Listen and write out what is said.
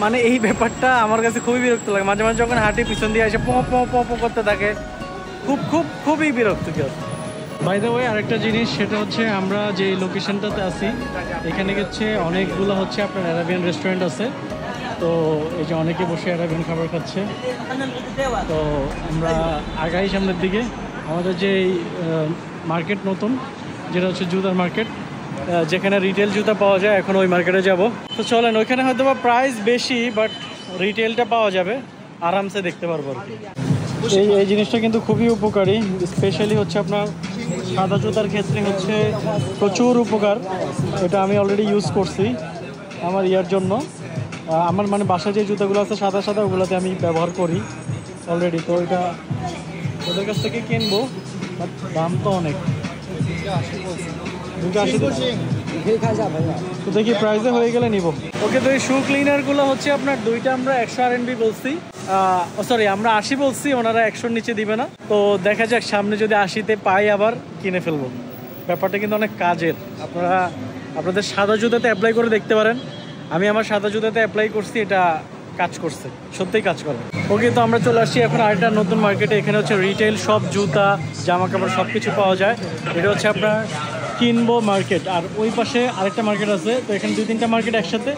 মানে এই ব্যাপারটা আমার কাছে খুবই বিরক্ত লাগে। মাঝে মাঝে যখন হাঁটি পিছন দিয়ে এসে পো পো পো পো করতে থাকে, খুবই বিরক্তিকর। বাই দ্য ওয়ে আরেকটা জিনিস, সেটা হচ্ছে আমরা যে লোকেশনটাতে আছি এখানে হচ্ছে অনেকগুলো হচ্ছে আপনার অ্যারাবিয়ান রেস্টুরেন্ট আছে। তো এই যে অনেকে বসে অ্যারাবিয়ান খাবার খাচ্ছে। তো আমরা আগাই সামনের দিকে। আমাদের যে মার্কেট নতুন, যেটা হচ্ছে জুতার মার্কেট, যেখানে রিটেল জুতা পাওয়া যায়, এখন ওই মার্কেটে যাব। তো চলেন, ওইখানে হয়তো বা প্রাইস বেশি, বাট রিটেলটা পাওয়া যাবে, আরামসে দেখতে পারবো আর কি। এই জিনিসটা কিন্তু খুবই উপকারী, স্পেশালি হচ্ছে আপনার সাদা জুতার ক্ষেত্রে হচ্ছে প্রচুর উপকার। এটা আমি অলরেডি ইউজ করছি আমার ইয়ার জন্য। আমার মানে বাসায় যে জুতাগুলো আছে সাদা সাদা, ওগুলোতে আমি ব্যবহার করি অলরেডি। তো এটা ওদের কাছ থেকে কিনবো, বাট দাম তো অনেক। তো দেখি প্রাইসে হয়ে গেলে নিব। ওকে, তো এই শু ক্লিনারগুলো হচ্ছে আপনার দুইটা আমরা 100 RMB বলছি, সরি আমরা 80 বলছি, ওনারা 100-র নিচে দিবে না। তো দেখা যাক, সামনে যদি 80-তে পাই আবার কিনে ফেলবো। ব্যাপারটা কিন্তু অনেক কাজের। আপনারা আপনাদের সাদা জুতাতে অ্যাপ্লাই করে দেখতে পারেন। আমি আমার সাদা জুতাতে অ্যাপ্লাই করছি, এটা কাজ করছে, সত্যিই কাজ করে। ওকে, তো আমরা চলে আসছি এখন আরেকটা নতুন মার্কেটে। এখানে হচ্ছে রিটেল সব জুতা, জামা কাপড় সব কিছু পাওয়া যায়। এটা হচ্ছে আপনার কিনবো মার্কেট, আর ওই পাশে আরেকটা মার্কেট আছে। তো এখানে 2-3টা মার্কেট একসাথে।